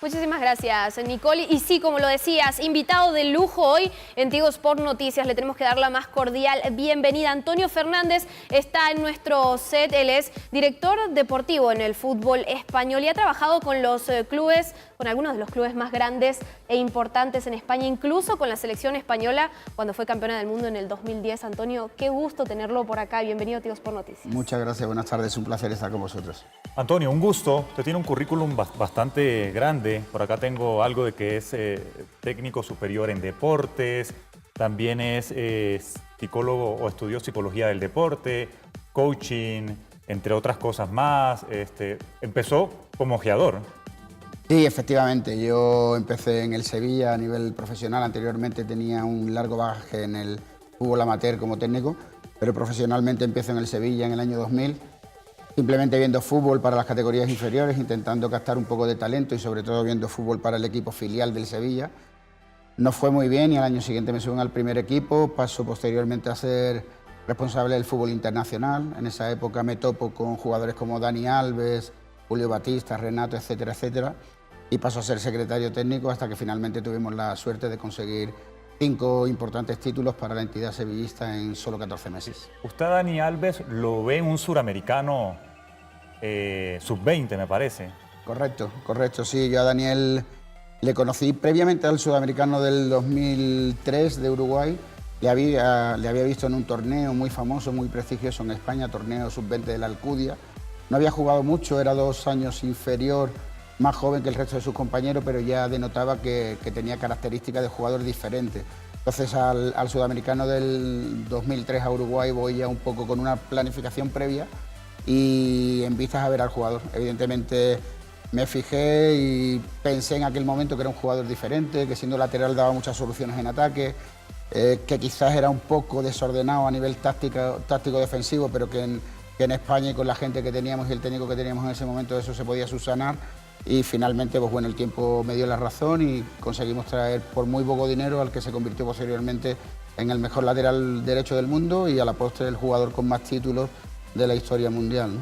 Muchísimas gracias, Nicole. Y sí, como lo decías, invitado de lujo hoy en Tigo Sport Noticias. Le tenemos que dar la más cordial bienvenida. Antonio Fernández está en nuestro set. Él es director deportivo en el fútbol español y ha trabajado con los clubes, con algunos de los clubes más grandes e importantes en España, incluso con la selección española cuando fue campeona del mundo en el 2010. Antonio, qué gusto tenerlo por acá. Bienvenido a Tigo Sport Noticias. Muchas gracias, buenas tardes. Un placer estar con vosotros. Antonio, un gusto. Usted tiene un currículum bastante grande. Por acá tengo algo de que es técnico superior en deportes, también es psicólogo o estudió psicología del deporte, coaching, entre otras cosas más. Empezó como ojeador. Sí, efectivamente. Yo empecé en el Sevilla a nivel profesional. Anteriormente tenía un largo bagaje en el fútbol amateur como técnico, pero profesionalmente empecé en el Sevilla en el año 2000. Simplemente viendo fútbol para las categorías inferiores, intentando captar un poco de talento y sobre todo viendo fútbol para el equipo filial del Sevilla. No fue muy bien y al año siguiente me suben al primer equipo, paso posteriormente a ser responsable del fútbol internacional. En esa época me topo con jugadores como Dani Alves, Julio Batista, Renato, etcétera, etcétera. Y paso a ser secretario técnico hasta que finalmente tuvimos la suerte de conseguir 5 importantes títulos para la entidad sevillista en solo 14 meses. Usted a Dani Alves lo ve en un suramericano sub-20, me parece. Correcto, correcto, sí. Yo a Daniel le conocí previamente al sudamericano del 2003 de Uruguay. Le había visto en un torneo muy famoso, muy prestigioso en España, torneo sub-20 de la Alcudia. No había jugado mucho, era 2 años inferior, más joven que el resto de sus compañeros, pero ya denotaba que tenía características de jugador diferente. Entonces al sudamericano del 2003 a Uruguay voy ya un poco con una planificación previa y en vistas a ver al jugador. Evidentemente me fijé y pensé en aquel momento que era un jugador diferente, que siendo lateral daba muchas soluciones en ataque, que quizás era un poco desordenado a nivel táctico defensivo, pero que en España y con la gente que teníamos y el técnico que teníamos en ese momento eso se podía subsanar. Y finalmente, pues bueno, el tiempo me dio la razón y conseguimos traer por muy poco dinero al que se convirtió posteriormente en el mejor lateral derecho del mundo y a la postre el jugador con más títulos de la historia mundial, ¿no?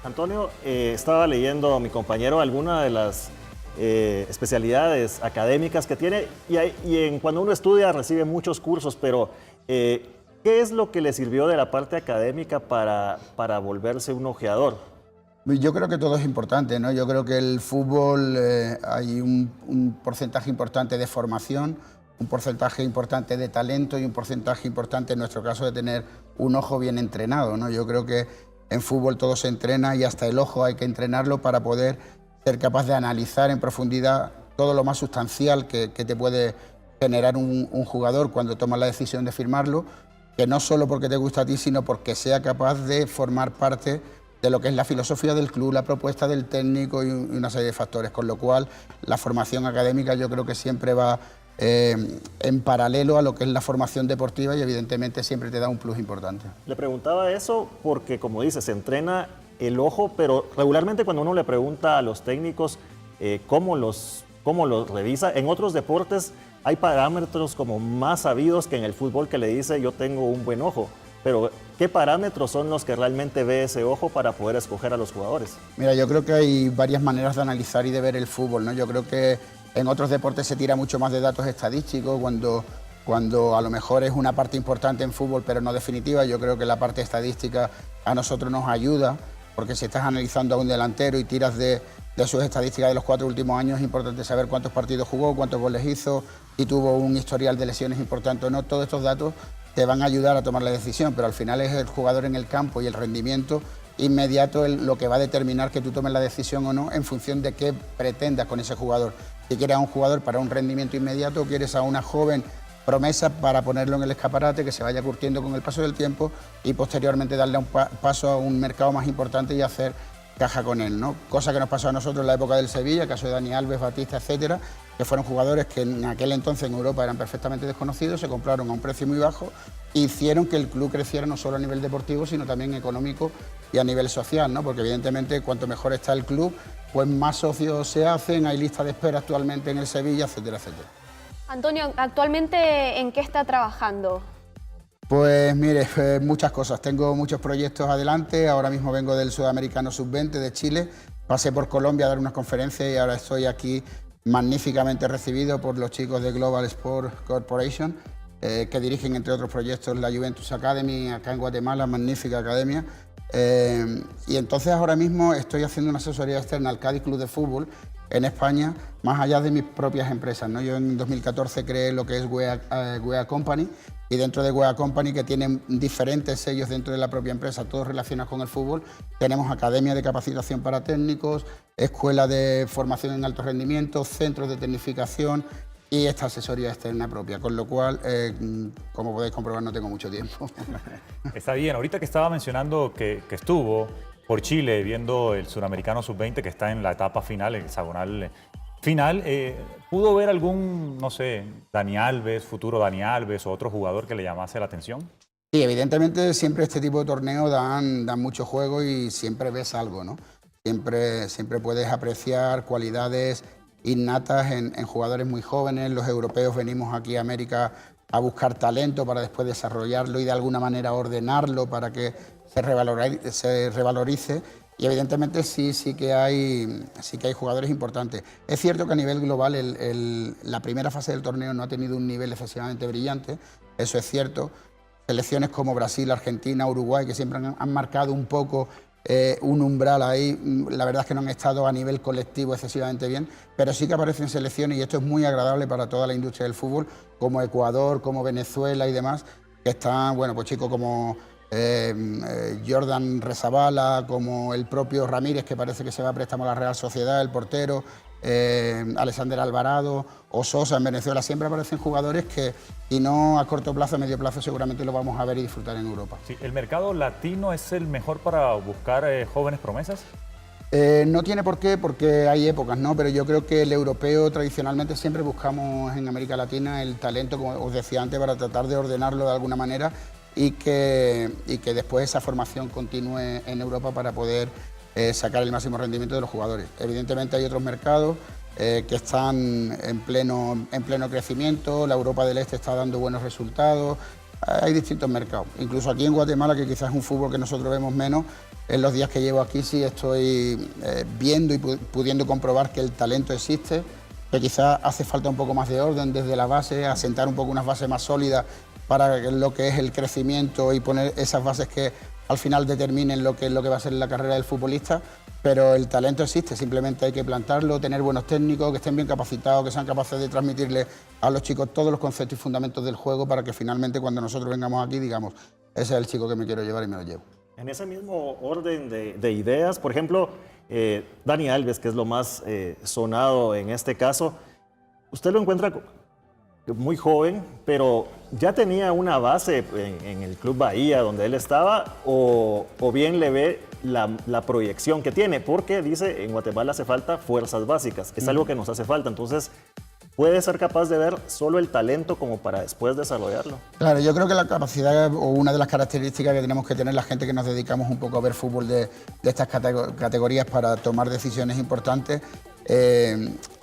Antonio, estaba leyendo mi compañero algunas de las especialidades académicas que tiene y cuando uno estudia recibe muchos cursos, pero ¿qué es lo que le sirvió de la parte académica para volverse un ojeador? Yo creo que todo es importante, ¿no? Yo creo que el fútbol hay un porcentaje importante de formación, un porcentaje importante de talento y un porcentaje importante, en nuestro caso, de tener un ojo bien entrenado, ¿no? Yo creo que en fútbol todo se entrena y hasta el ojo hay que entrenarlo para poder ser capaz de analizar en profundidad todo lo más sustancial que te puede generar un jugador cuando tomas la decisión de firmarlo, que no solo porque te gusta a ti, sino porque sea capaz de formar parte de lo que es la filosofía del club, la propuesta del técnico y una serie de factores, con lo cual la formación académica yo creo que siempre va en paralelo a lo que es la formación deportiva y evidentemente siempre te da un plus importante. Le preguntaba eso porque, como dice, se entrena el ojo, pero regularmente cuando uno le pregunta a los técnicos cómo los revisa, en otros deportes hay parámetros como más sabidos que en el fútbol que le dice yo tengo un buen ojo. Pero, ¿qué parámetros son los que realmente ve ese ojo para poder escoger a los jugadores? Mira, yo creo que hay varias maneras de analizar y de ver el fútbol, ¿no? Yo creo que en otros deportes se tira mucho más de datos estadísticos, cuando a lo mejor es una parte importante en fútbol, pero no definitiva. Yo creo que la parte estadística a nosotros nos ayuda, porque si estás analizando a un delantero y tiras de sus estadísticas de los 4 últimos años, es importante saber cuántos partidos jugó, cuántos goles hizo, si tuvo un historial de lesiones importante o no. Todos estos datos te van a ayudar a tomar la decisión, pero al final es el jugador en el campo y el rendimiento inmediato lo que va a determinar que tú tomes la decisión o no en función de qué pretendas con ese jugador. Si quieres a un jugador para un rendimiento inmediato o quieres a una joven promesa para ponerlo en el escaparate, que se vaya curtiendo con el paso del tiempo y posteriormente darle un paso a un mercado más importante y hacer caja con él, ¿no? Cosa que nos pasó a nosotros en la época del Sevilla, el caso de Dani Alves, Batista, etcétera, que fueron jugadores que en aquel entonces en Europa eran perfectamente desconocidos, se compraron a un precio muy bajo e hicieron que el club creciera no solo a nivel deportivo, sino también económico y a nivel social, ¿no? Porque evidentemente cuanto mejor está el club, pues más socios se hacen, hay lista de espera actualmente en el Sevilla, etcétera, etcétera. Antonio, ¿actualmente en qué está trabajando? Pues mire, muchas cosas. Tengo muchos proyectos adelante. Ahora mismo vengo del Sudamericano Sub-20 de Chile pasé por Colombia a dar unas conferencias y ahora estoy aquí magníficamente recibido por los chicos de Global Sport Corporation, que dirigen, entre otros proyectos, la Juventus Academy acá en Guatemala, magnífica academia. Y entonces ahora mismo estoy haciendo una asesoría externa al Cádiz Club de Fútbol en España, más allá de mis propias empresas, ¿no? Yo en 2014 creé lo que es Wea Company, y dentro de Wea Company, que tienen diferentes sellos dentro de la propia empresa, todos relacionados con el fútbol, tenemos academia de capacitación para técnicos, escuela de formación en alto rendimiento, centros de tecnificación y esta asesoría externa propia, con lo cual, como podéis comprobar, no tengo mucho tiempo. Está bien, ahorita que estaba mencionando que estuvo por Chile viendo el Suramericano Sub-20 que está en la etapa final, el hexagonal final, ¿pudo ver algún, no sé, Dani Alves, futuro Dani Alves o otro jugador que le llamase la atención? Sí, evidentemente siempre este tipo de torneos dan mucho juego y siempre ves algo, ¿no? Siempre puedes apreciar cualidades innatas en jugadores muy jóvenes. Los europeos venimos aquí a América a buscar talento para después desarrollarlo y de alguna manera ordenarlo para que se revalorice. Y evidentemente sí que hay jugadores importantes. Es cierto que a nivel global la primera fase del torneo no ha tenido un nivel excesivamente brillante, eso es cierto. Selecciones como Brasil, Argentina, Uruguay, que siempre han marcado un poco un umbral ahí, la verdad es que no han estado a nivel colectivo excesivamente bien, pero sí que aparecen selecciones, y esto es muy agradable para toda la industria del fútbol, como Ecuador, como Venezuela y demás, que están, bueno, pues chicos como Jordan Rezabala, como el propio Ramírez, que parece que se va a préstamo a la Real Sociedad, el portero, Alexander Alvarado o Sosa en Venezuela. Siempre aparecen jugadores que, y no a corto plazo, a medio plazo, seguramente lo vamos a ver y disfrutar en Europa. Sí, ¿el mercado latino es el mejor para buscar jóvenes promesas? No tiene por qué, porque hay épocas, ¿no? Pero yo creo que el europeo tradicionalmente siempre buscamos en América Latina el talento, como os decía antes, para tratar de ordenarlo de alguna manera y que después esa formación continúe en Europa para poder sacar el máximo rendimiento de los jugadores. Evidentemente hay otros mercados que están en pleno crecimiento, la Europa del Este está dando buenos resultados, hay distintos mercados. Incluso aquí en Guatemala, que quizás es un fútbol que nosotros vemos menos, en los días que llevo aquí sí estoy viendo y pudiendo comprobar que el talento existe, que quizás hace falta un poco más de orden desde la base, asentar un poco unas bases más sólidas para lo que es el crecimiento y poner esas bases que al final determinen lo que va a ser la carrera del futbolista, pero el talento existe, simplemente hay que plantarlo, tener buenos técnicos, que estén bien capacitados, que sean capaces de transmitirle a los chicos todos los conceptos y fundamentos del juego para que finalmente cuando nosotros vengamos aquí digamos, ese es el chico que me quiero llevar y me lo llevo. En ese mismo orden de ideas, por ejemplo, Dani Alves, que es lo más sonado en este caso, usted lo encuentra muy joven, pero ¿ya tenía una base en el Club Bahía donde él estaba o bien le ve la proyección que tiene? Porque dice, en Guatemala hace falta fuerzas básicas, es algo que nos hace falta, entonces puede ser capaz de ver solo el talento como para después desarrollarlo. Claro, yo creo que la capacidad o una de las características que tenemos que tener la gente que nos dedicamos un poco a ver fútbol de estas categorías para tomar decisiones importantes,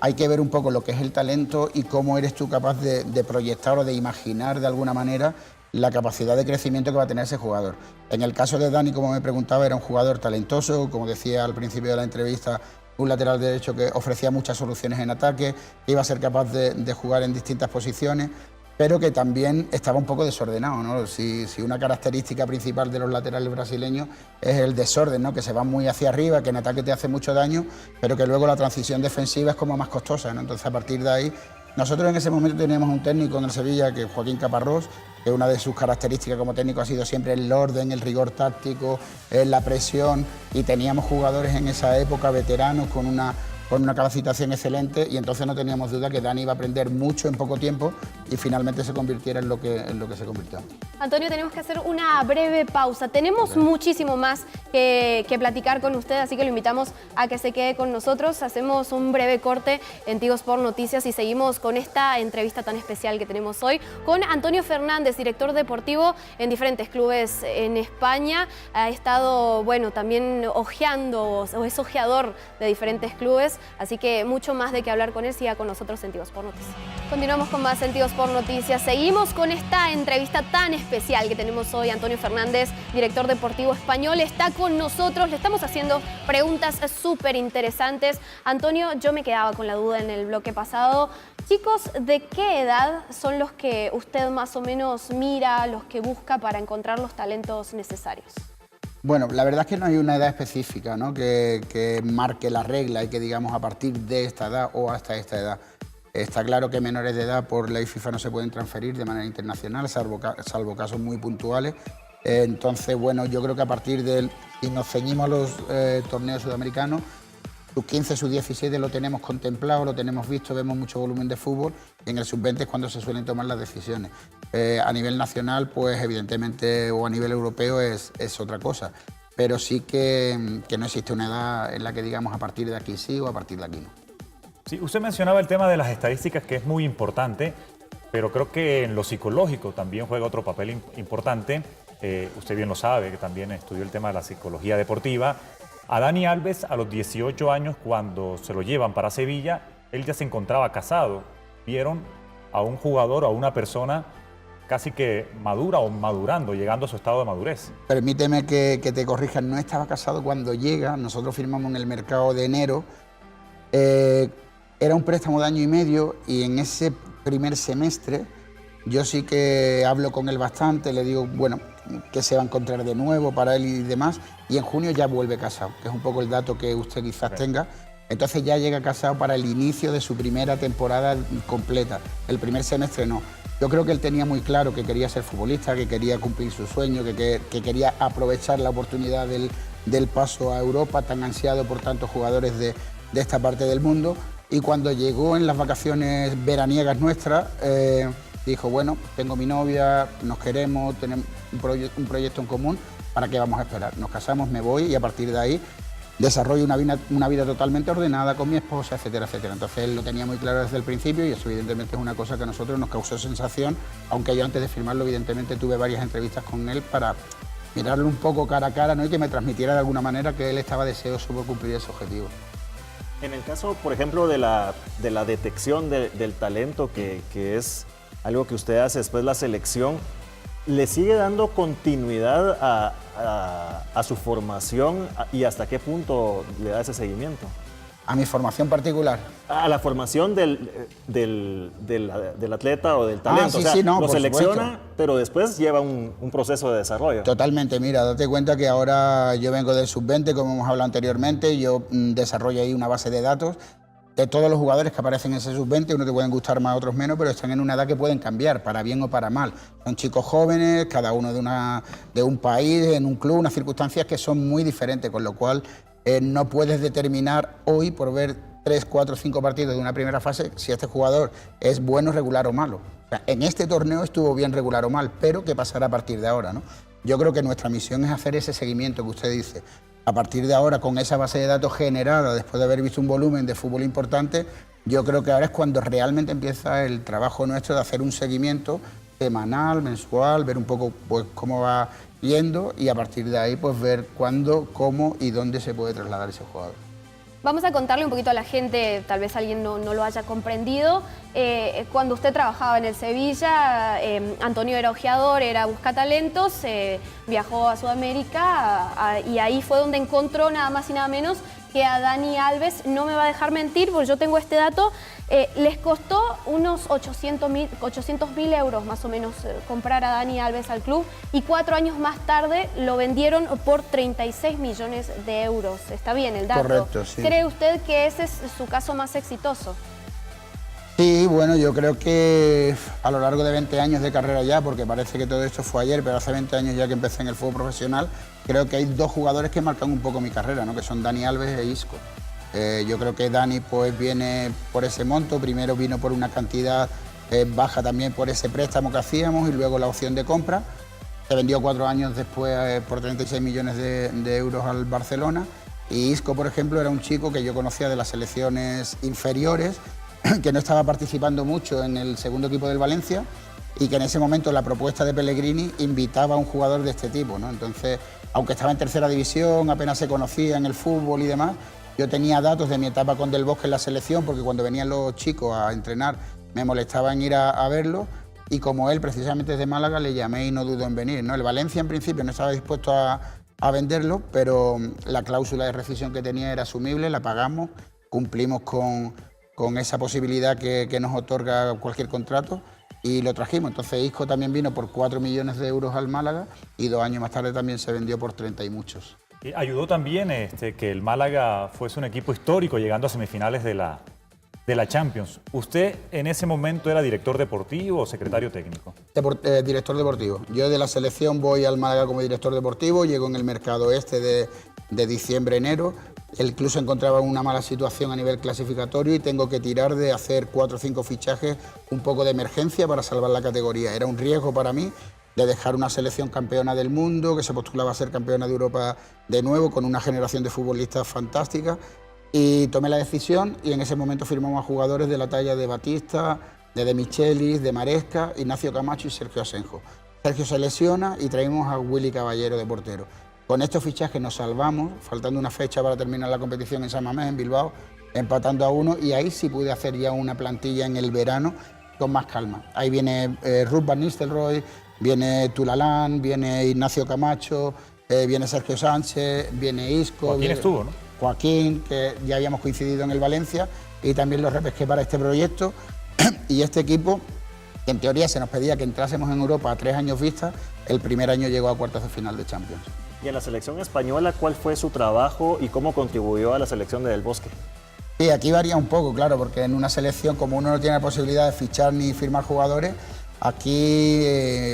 hay que ver un poco lo que es el talento y cómo eres tú capaz de proyectar o de imaginar de alguna manera la capacidad de crecimiento que va a tener ese jugador. En el caso de Dani, como me preguntaba, era un jugador talentoso, como decía al principio de la entrevista, un lateral derecho que ofrecía muchas soluciones en ataque, que iba a ser capaz de jugar en distintas posiciones, pero que también estaba un poco desordenado, ¿no? Si una característica principal de los laterales brasileños es el desorden, ¿no? Que se van muy hacia arriba, que en ataque te hace mucho daño, pero que luego la transición defensiva es como más costosa, ¿no? Entonces, a partir de ahí, nosotros en ese momento teníamos un técnico en el Sevilla, que es Joaquín Caparrós, que una de sus características como técnico ha sido siempre el orden, el rigor táctico, la presión, y teníamos jugadores en esa época veteranos con una capacitación excelente, y entonces no teníamos duda que Dani iba a aprender mucho en poco tiempo y finalmente se convirtiera en lo que se convirtió. Antonio, tenemos que hacer una breve pausa. Tenemos muchísimo más que platicar con usted, así que lo invitamos a que se quede con nosotros. Hacemos un breve corte en Tigo Sport Noticias y seguimos con esta entrevista tan especial que tenemos hoy con Antonio Fernández, director deportivo en diferentes clubes en España. Ha estado, bueno, también ojeando, o es ojeador de diferentes clubes. así que mucho más de qué hablar con él. Siga con nosotros en Tigo Sport Noticias. Continuamos con más en Tigo Sport Noticias. Seguimos con esta entrevista tan especial que tenemos hoy. Antonio Fernández, director deportivo español, está con nosotros. Le estamos haciendo preguntas súper interesantes. Antonio, yo me quedaba con la duda en el bloque pasado. Chicos, ¿de qué edad son los que usted más o menos mira, los que busca para encontrar los talentos necesarios? Bueno, la verdad es que no hay una edad específica, ¿no?, que marque la regla y que digamos a partir de esta edad o hasta esta edad. Está claro que menores de edad por ley FIFA no se pueden transferir de manera internacional, salvo casos muy puntuales. Entonces, bueno, yo creo que a partir del... Si nos ceñimos a los torneos sudamericanos, sus 15, sus 17 lo tenemos contemplado, lo tenemos visto, vemos mucho volumen de fútbol, y en el sub-20 es cuando se suelen tomar las decisiones. A nivel nacional, pues evidentemente, o a nivel europeo es otra cosa, pero sí que no existe una edad en la que digamos a partir de aquí sí o a partir de aquí no. Sí, usted mencionaba el tema de las estadísticas, que es muy importante, pero creo que en lo psicológico también juega otro papel importante. Usted bien lo sabe, que también estudió el tema de la psicología deportiva. A Dani Alves, a los 18 años, cuando se lo llevan para Sevilla, él ya se encontraba casado. Vieron a un jugador, a una persona casi que madura o madurando, llegando a su estado de madurez. Permíteme que te corrija, no estaba casado cuando llega, nosotros firmamos en el mercado de enero, era un préstamo de año y medio, y en ese primer semestre yo sí que hablo con él bastante, le digo, bueno, que se va a encontrar de nuevo para él y demás, y en junio ya vuelve casado, que es un poco el dato que usted quizás tenga. Entonces ya llega casado para el inicio de su primera temporada completa, el primer semestre no. Yo creo que él tenía muy claro que quería ser futbolista, que quería cumplir su sueño, que quería aprovechar la oportunidad del paso a Europa, tan ansiado por tantos jugadores de esta parte del mundo, y cuando llegó en las vacaciones veraniegas nuestras, dijo, bueno, tengo mi novia, nos queremos, tenemos un proyecto en común, ¿para qué vamos a esperar? Nos casamos, me voy, y a partir de ahí desarrollo una vida totalmente ordenada con mi esposa, etcétera, etcétera. Entonces él lo tenía muy claro desde el principio, y eso evidentemente es una cosa que a nosotros nos causó sensación, aunque yo antes de firmarlo evidentemente tuve varias entrevistas con él para mirarlo un poco cara a cara, ¿no?, y que me transmitiera de alguna manera que él estaba deseoso por cumplir ese objetivo. En el caso, por ejemplo, de la detección del talento, que es algo que usted hace después de la selección, ¿le sigue dando continuidad a su formación y hasta qué punto le da ese seguimiento? A mi formación particular. A la formación del atleta o del talento. Sí, o sea, sí, no, lo por selecciona, supuesto. pero después lleva un proceso de desarrollo. Totalmente, mira, date cuenta que ahora yo vengo del sub-20, como hemos hablado anteriormente, yo desarrollo ahí una base de datos de todos los jugadores que aparecen en ese sub-20, unos te pueden gustar más, otros menos, pero están en una edad que pueden cambiar, para bien o para mal. Son chicos jóvenes, cada uno de un país, en un club, unas circunstancias que son muy diferentes, con lo cual no puedes determinar hoy, por ver 3, 4, 5 partidos de una primera fase, si este jugador es bueno, regular o malo. O sea, en este torneo estuvo bien, regular o mal, pero ¿qué pasará a partir de ahora, ¿no? Yo creo que nuestra misión es hacer ese seguimiento que usted dice. A partir de ahora, con esa base de datos generada, después de haber visto un volumen de fútbol importante, yo creo que ahora es cuando realmente empieza el trabajo nuestro de hacer un seguimiento semanal, mensual, ver un poco pues cómo va yendo, y a partir de ahí pues ver cuándo, cómo y dónde se puede trasladar ese jugador. Vamos a contarle un poquito a la gente, tal vez alguien no lo haya comprendido. Cuando usted trabajaba en el Sevilla, Antonio era ojeador, era buscatalentos, viajó a Sudamérica y ahí fue donde encontró nada más y nada menos que a Dani Alves. No me va a dejar mentir porque yo tengo este dato. Les costó unos 800.000 euros más o menos comprar a Dani Alves al club, y 4 años más tarde lo vendieron por 36 millones de euros. Está bien el dato. Correcto, sí. ¿Cree usted que ese es su caso más exitoso? Sí, bueno, yo creo que a lo largo de 20 años de carrera ya, porque parece que todo esto fue ayer, pero hace 20 años ya que empecé en el fútbol profesional, creo que hay 2 jugadores que marcan un poco mi carrera, ¿no?, que son Dani Alves e Isco. Yo creo que Dani pues viene por ese monto, primero vino por una cantidad baja también por ese préstamo que hacíamos, y luego la opción de compra. Se vendió 4 años después por 36 millones de euros al Barcelona. Y Isco, por ejemplo, era un chico que yo conocía de las selecciones inferiores, que no estaba participando mucho en el segundo equipo del Valencia, y que en ese momento la propuesta de Pellegrini invitaba a un jugador de este tipo, ¿no? Entonces, aunque estaba en tercera división, apenas se conocía en el fútbol y demás, Yo tenía datos de mi etapa con Del Bosque en la selección, porque cuando venían los chicos a entrenar me molestaba en ir a verlo, y como él precisamente es de Málaga, le llamé y no dudó en venir, ¿no? El Valencia en principio no estaba dispuesto a venderlo, pero la cláusula de rescisión que tenía era asumible, la pagamos, cumplimos con esa posibilidad que nos otorga cualquier contrato y lo trajimos. Entonces Isco también vino por 4 millones de euros al Málaga y 2 años más tarde también se vendió por 30 y muchos. Y ayudó también que el Málaga fuese un equipo histórico llegando a semifinales de la Champions. ¿Usted en ese momento era director deportivo o secretario técnico? Director deportivo. Yo de la selección voy al Málaga como director deportivo, llego en el mercado de diciembre-enero. El club se encontraba en una mala situación a nivel clasificatorio y tengo que tirar de hacer 4 o 5 fichajes un poco de emergencia para salvar la categoría. Era un riesgo para mí de dejar una selección campeona del mundo, que se postulaba a ser campeona de Europa de nuevo, con una generación de futbolistas fantástica. Y tomé la decisión y en ese momento firmamos a jugadores de la talla de Batista, de Michelis, de Maresca, Ignacio Camacho y Sergio Asenjo. Sergio se lesiona y traímos a Willy Caballero de portero. Con estos fichajes nos salvamos, faltando una fecha para terminar la competición en San Mamés, en Bilbao, empatando a 1, y ahí sí pude hacer ya una plantilla en el verano con más calma. Ahí viene Ruud van Nistelrooy, viene Tulalán, viene Ignacio Camacho, viene Sergio Sánchez, viene Isco. Joaquín estuvo, ¿no? Joaquín, que ya habíamos coincidido en el Valencia, y también lo repesqué para este proyecto. Y este equipo, que en teoría se nos pedía que entrásemos en Europa a 3 años vista, el primer año llegó a cuartos de final de Champions. Y en la selección española, ¿cuál fue su trabajo y cómo contribuyó a la selección de Del Bosque? Sí, aquí varía un poco, claro, porque en una selección, como uno no tiene la posibilidad de fichar ni firmar jugadores, aquí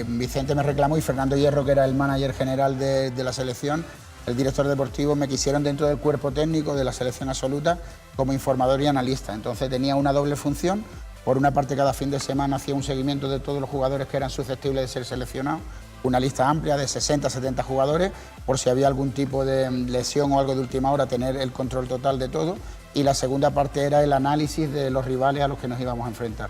Vicente me reclamó y Fernando Hierro, que era el manager general de la selección, el director deportivo, me quisieron dentro del cuerpo técnico de la selección absoluta como informador y analista. Entonces tenía una doble función. Por una parte, cada fin de semana hacía un seguimiento de todos los jugadores que eran susceptibles de ser seleccionados, una lista amplia de 60 70 jugadores, por si había algún tipo de lesión o algo de última hora, tener el control total de todo. Y la segunda parte era el análisis de los rivales a los que nos íbamos a enfrentar.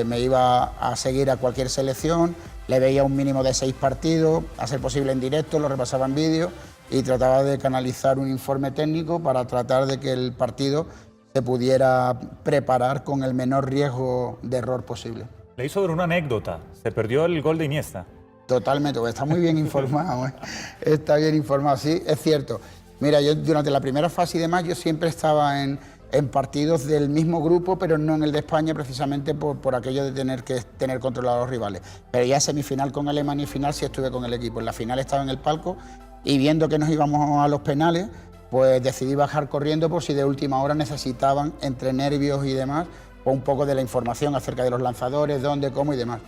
Me iba a seguir a cualquier selección, le veía un mínimo de 6 partidos, a ser posible en directo, lo repasaba en vídeo y trataba de canalizar un informe técnico para tratar de que el partido se pudiera preparar con el menor riesgo de error posible. Le hizo ver una anécdota, se perdió el gol de Iniesta. Totalmente, pues está muy bien informado, está bien informado, sí, es cierto. Mira, yo durante la primera fase y demás, yo siempre estaba en partidos del mismo grupo, pero no en el de España, precisamente por aquello de tener que tener controlados a los rivales. Pero ya semifinal con Alemania y final sí estuve con el equipo. En la final estaba en el palco y viendo que nos íbamos a los penales, pues decidí bajar corriendo por si de última hora necesitaban, entre nervios y demás, pues un poco de la información acerca de los lanzadores, dónde, cómo y demás.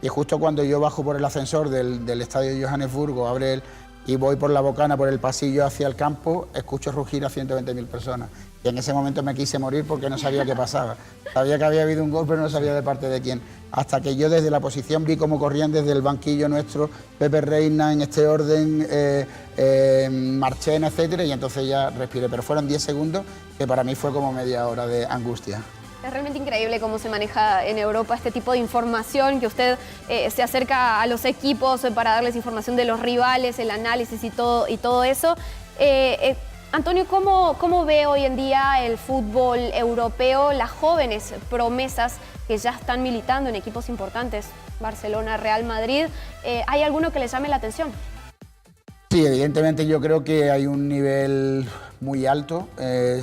Y justo cuando yo bajo por el ascensor del estadio de Johannesburgo, y voy por la bocana, por el pasillo hacia el campo, escucho rugir a 120.000 personas. Y en ese momento me quise morir porque no sabía qué pasaba. Sabía que había habido un gol, pero no sabía de parte de quién. Hasta que yo desde la posición vi cómo corrían desde el banquillo nuestro Pepe Reina, en este orden, Marchena, etcétera, y entonces ya respiré. Pero fueron 10 segundos que para mí fue como media hora de angustia. Es realmente increíble cómo se maneja en Europa este tipo de información, que usted se acerca a los equipos para darles información de los rivales, el análisis y todo eso. Antonio, ¿cómo ve hoy en día el fútbol europeo, las jóvenes promesas que ya están militando en equipos importantes, Barcelona, Real Madrid? ¿Hay alguno que les llame la atención? Sí, evidentemente yo creo que hay un nivel muy alto.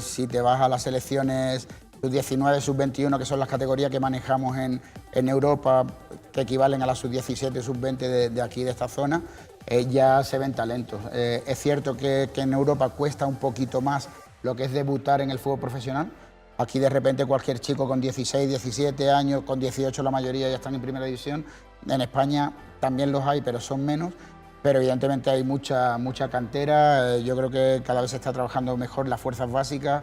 Si te vas a las selecciones sub-19, sub-21, que son las categorías que manejamos en Europa, que equivalen a las sub-17, sub-20 de aquí, de esta zona, ya se ven talentos. Es cierto que en Europa cuesta un poquito más lo que es debutar en el fútbol profesional. Aquí de repente cualquier chico con 16, 17 años, con 18 la mayoría ya están en primera división. En España también los hay, pero son menos. Pero evidentemente hay mucha cantera. Yo creo que cada vez se está trabajando mejor las fuerzas básicas.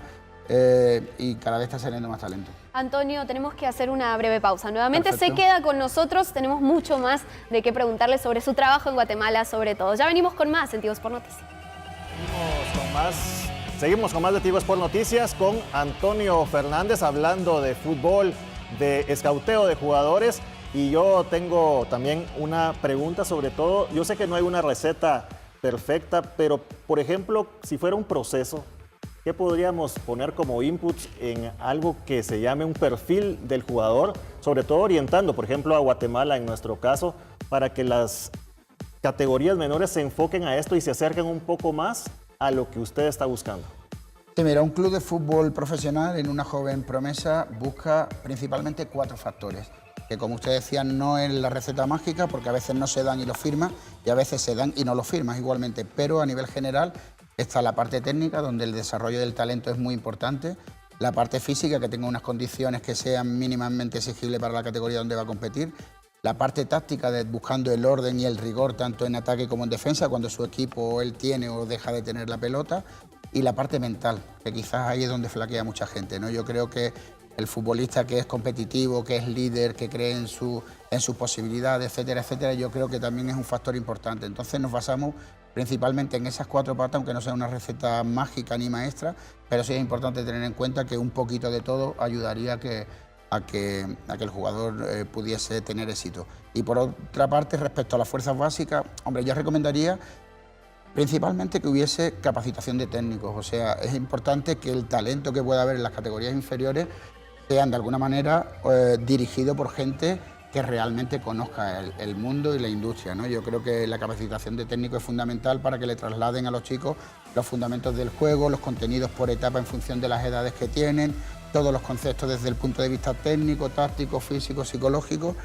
Y cada vez está saliendo más talento. Antonio, tenemos que hacer una breve pausa. Nuevamente Perfecto. Se queda con nosotros, tenemos mucho más de qué preguntarle sobre su trabajo en Guatemala, sobre todo. Ya venimos con más en Tigo Sport Noticias. Seguimos con más de Tigo Sport Noticias con Antonio Fernández hablando de fútbol, de escauteo de jugadores. Y yo tengo también una pregunta sobre todo. Yo sé que no hay una receta perfecta, pero por ejemplo, si fuera un proceso, ¿qué podríamos poner como inputs en algo que se llame un perfil del jugador? Sobre todo orientando, por ejemplo, a Guatemala en nuestro caso, para que las categorías menores se enfoquen a esto y se acerquen un poco más a lo que usted está buscando. Sí, mira, un club de fútbol profesional en una joven promesa busca principalmente 4 factores, que como usted decía no es la receta mágica porque a veces no se dan y lo firmas y a veces se dan y no lo firmas igualmente, pero a nivel general está la parte técnica donde el desarrollo del talento es muy importante, la parte física que tenga unas condiciones que sean mínimamente exigibles para la categoría donde va a competir, la parte táctica de buscando el orden y el rigor tanto en ataque como en defensa cuando su equipo o él tiene o deja de tener la pelota, y la parte mental, que quizás ahí es donde flaquea mucha gente, ¿no? Yo creo que el futbolista que es competitivo, que es líder, que cree en sus posibilidades, etcétera, etcétera, yo creo que también es un factor importante. Entonces nos basamos principalmente en esas 4 patas, aunque no sea una receta mágica ni maestra, pero sí es importante tener en cuenta que un poquito de todo ayudaría a que el jugador pudiese tener éxito. Y por otra parte, respecto a las fuerzas básicas, hombre, yo recomendaría principalmente que hubiese capacitación de técnicos, o sea, es importante que el talento que pueda haber en las categorías inferiores sean de alguna manera dirigidos por gente que realmente conozca el mundo y la industria, ¿no? Yo creo que la capacitación de técnico es fundamental para que le trasladen a los chicos los fundamentos del juego, los contenidos por etapa en función de las edades que tienen, todos los conceptos desde el punto de vista técnico, táctico, físico, psicológico,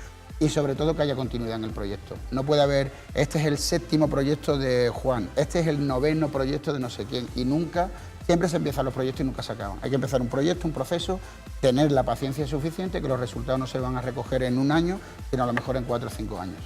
y sobre todo que haya continuidad en el proyecto. No puede haber, este es el 7º proyecto de Juan, este es el 9º proyecto de no sé quién, y nunca, siempre se empiezan los proyectos y nunca se acaban. Hay que empezar un proyecto, un proceso, tener la paciencia suficiente, que los resultados no se van a recoger en un año, sino a lo mejor en 4 o 5 años.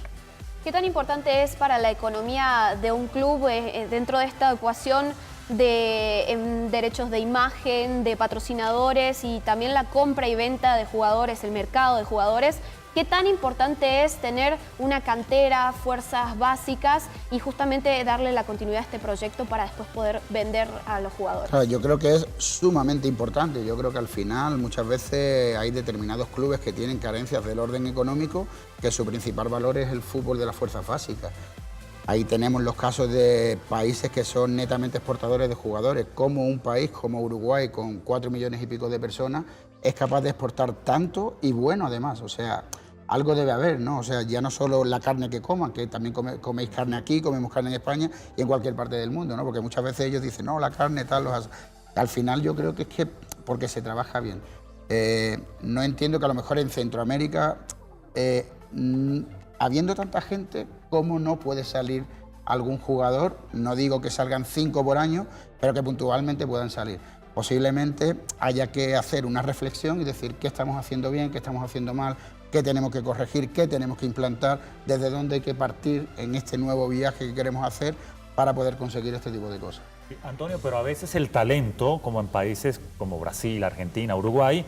¿Qué tan importante es para la economía de un club dentro de esta ecuación de derechos de imagen, de patrocinadores y también la compra y venta de jugadores, el mercado de jugadores? ¿Qué tan importante es tener una cantera, fuerzas básicas y justamente darle la continuidad a este proyecto para después poder vender a los jugadores? Claro, yo creo que es sumamente importante. Yo creo que al final muchas veces hay determinados clubes que tienen carencias del orden económico, que su principal valor es el fútbol de las fuerzas básicas. Ahí tenemos los casos de países que son netamente exportadores de jugadores, como un país como Uruguay, con 4 millones y pico de personas, es capaz de exportar tanto y bueno además, o sea, algo debe haber, ¿no? O sea, ya no solo la carne que coman, que también coméis carne aquí, comemos carne en España y en cualquier parte del mundo, ¿no? Porque muchas veces ellos dicen, no, la carne tal, al final yo creo que es que porque se trabaja bien. No entiendo que a lo mejor en Centroamérica, habiendo tanta gente, ¿cómo no puede salir algún jugador? No digo que salgan 5 por año, pero que puntualmente puedan salir. Posiblemente haya que hacer una reflexión y decir qué estamos haciendo bien, qué estamos haciendo mal, qué tenemos que corregir, qué tenemos que implantar, desde dónde hay que partir en este nuevo viaje que queremos hacer para poder conseguir este tipo de cosas. Antonio, pero a veces el talento, como en países como Brasil, Argentina, Uruguay,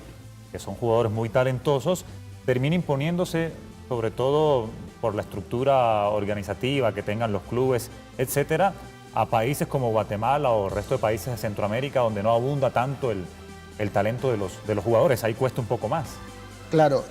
que son jugadores muy talentosos, termina imponiéndose sobre todo por la estructura organizativa que tengan los clubes, etcétera, a países como Guatemala o el resto de países de Centroamérica donde no abunda tanto el talento de los jugadores, ahí cuesta un poco más. Claro,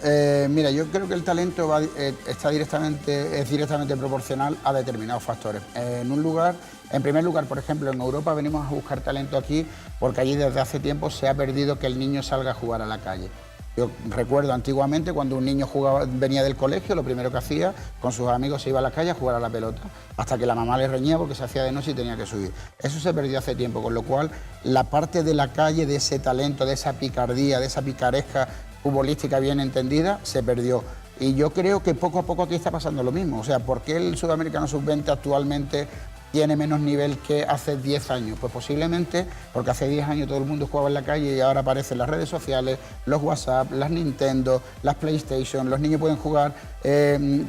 mira, yo creo que el talento es directamente proporcional a determinados factores. En primer lugar, por ejemplo, en Europa venimos a buscar talento aquí porque allí desde hace tiempo se ha perdido que el niño salga a jugar a la calle. Yo recuerdo antiguamente cuando un niño venía del colegio, lo primero que hacía con sus amigos se iba a la calle a jugar a la pelota, hasta que la mamá le reñía porque se hacía de noche y tenía que subir. Eso se perdió hace tiempo, con lo cual la parte de la calle, de ese talento, de esa picardía, de esa picaresca futbolística bien entendida, se perdió. Y yo creo que poco a poco aquí está pasando lo mismo. O sea, ¿por qué el Sudamericano Sub-20 actualmente tiene menos nivel que hace 10 años? Pues posiblemente porque hace 10 años todo el mundo jugaba en la calle y ahora aparecen las redes sociales, los WhatsApp, las Nintendo, las PlayStation, los niños pueden jugar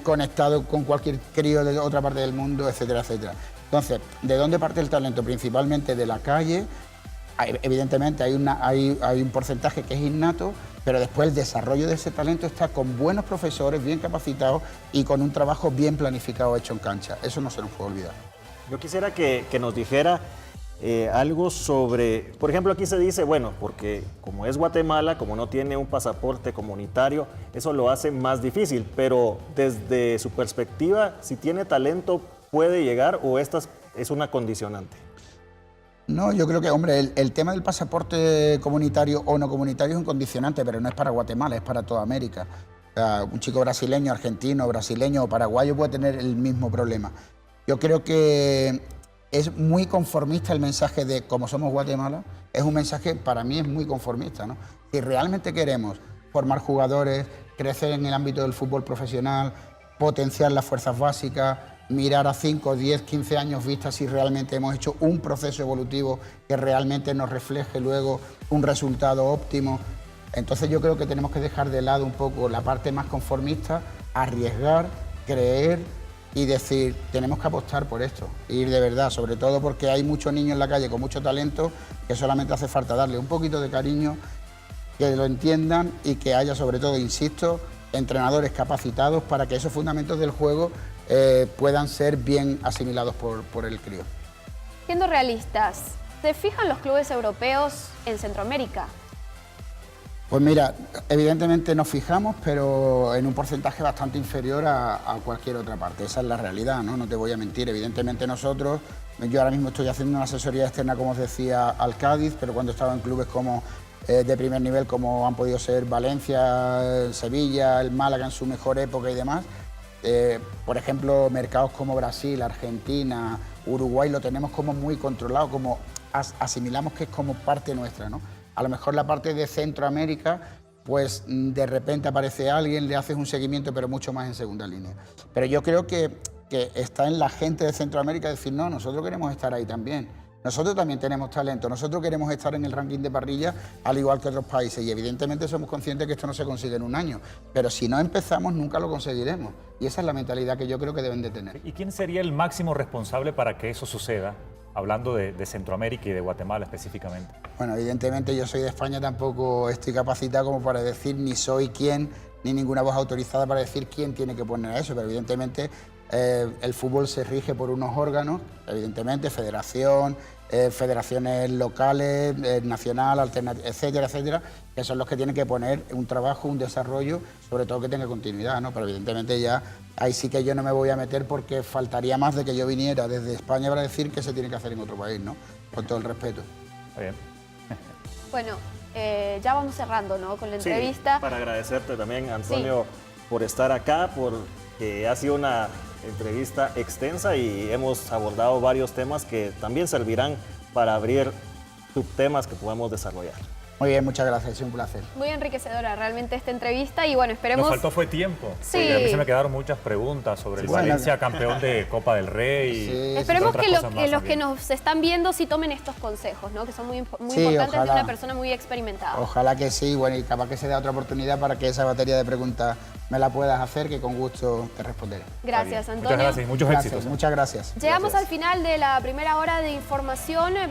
conectados con cualquier crío de otra parte del mundo, etcétera, etcétera. Entonces, ¿de dónde parte el talento? Principalmente de la calle. Evidentemente hay un porcentaje que es innato, pero después el desarrollo de ese talento está con buenos profesores, bien capacitados y con un trabajo bien planificado hecho en cancha. Eso no se nos puede olvidar. Yo quisiera que nos dijera algo sobre, por ejemplo, aquí se dice, bueno, porque como es Guatemala, como no tiene un pasaporte comunitario, eso lo hace más difícil, pero desde su perspectiva, si tiene talento, ¿puede llegar o esta es una condicionante? No, yo creo que, hombre, el tema del pasaporte comunitario o no comunitario es un condicionante, pero no es para Guatemala, es para toda América. O sea, un chico brasileño, argentino, brasileño o paraguayo puede tener el mismo problema. Yo creo que es muy conformista el mensaje de como somos Guatemala, es un mensaje, para mí es muy conformista, ¿no? Si realmente queremos formar jugadores, crecer en el ámbito del fútbol profesional, potenciar las fuerzas básicas, mirar a 5, 10, 15 años vista si realmente hemos hecho un proceso evolutivo que realmente nos refleje luego un resultado óptimo. Entonces yo creo que tenemos que dejar de lado un poco la parte más conformista, arriesgar, creer y decir, tenemos que apostar por esto, ir de verdad, sobre todo porque hay muchos niños en la calle con mucho talento que solamente hace falta darle un poquito de cariño, que lo entiendan y que haya sobre todo, insisto, entrenadores capacitados para que esos fundamentos del juego puedan ser bien asimilados por el crío. Siendo realistas, ¿se fijan los clubes europeos en Centroamérica? Pues mira, evidentemente nos fijamos, pero en un porcentaje bastante inferior a cualquier otra parte. Esa es la realidad, ¿no? No te voy a mentir. Evidentemente nosotros, yo ahora mismo estoy haciendo una asesoría externa, como os decía, al Cádiz, pero cuando estaba en clubes como de primer nivel, como han podido ser Valencia, Sevilla, el Málaga en su mejor época y demás, por ejemplo, mercados como Brasil, Argentina, Uruguay, lo tenemos como muy controlado, como asimilamos que es como parte nuestra, ¿no? A lo mejor la parte de Centroamérica, pues de repente aparece alguien, le haces un seguimiento, pero mucho más en segunda línea. Pero yo creo que está en la gente de Centroamérica decir, no, nosotros queremos estar ahí también. Nosotros también tenemos talento, nosotros queremos estar en el ranking de parrilla al igual que otros países y evidentemente somos conscientes que esto no se consigue en un año, pero si no empezamos nunca lo conseguiremos y esa es la mentalidad que yo creo que deben de tener. ¿Y quién sería el máximo responsable para que eso suceda? Hablando de Centroamérica y de Guatemala específicamente. Bueno, evidentemente yo soy de España, tampoco estoy capacitado como para decir ni soy quién, ni ninguna voz autorizada para decir quién tiene que poner eso, pero evidentemente el fútbol se rige por unos órganos, evidentemente, federación, federaciones locales, nacional, etcétera, etcétera, que son los que tienen que poner un trabajo, un desarrollo, sobre todo que tenga continuidad, ¿no? Pero evidentemente ya ahí sí que yo no me voy a meter porque faltaría más de que yo viniera desde España para decir que se tiene que hacer en otro país, ¿no? Con todo el respeto. Está bien. Bueno, ya vamos cerrando, ¿no? Con la entrevista. Sí, para agradecerte también, Antonio, por estar acá, porque ha sido una entrevista extensa y hemos abordado varios temas que también servirán para abrir subtemas que podamos desarrollar. Muy bien, muchas gracias, es un placer. Muy enriquecedora realmente esta entrevista y bueno, esperemos... Nos faltó fue tiempo. Sí. Porque a mí se me quedaron muchas preguntas sobre el Valencia, campeón de Copa del Rey. Sí, esperemos que los que también. nos están viendo sí tomen estos consejos, ¿no? Que son muy importantes ojalá. de una persona muy experimentada. Ojalá que sí, bueno, y capaz que se dé otra oportunidad para que esa batería de preguntas me la puedas hacer, que con gusto te responderé. Gracias, Antonio. Muchas gracias y muchos éxitos. Muchas gracias. Llegamos al final de la primera hora de información.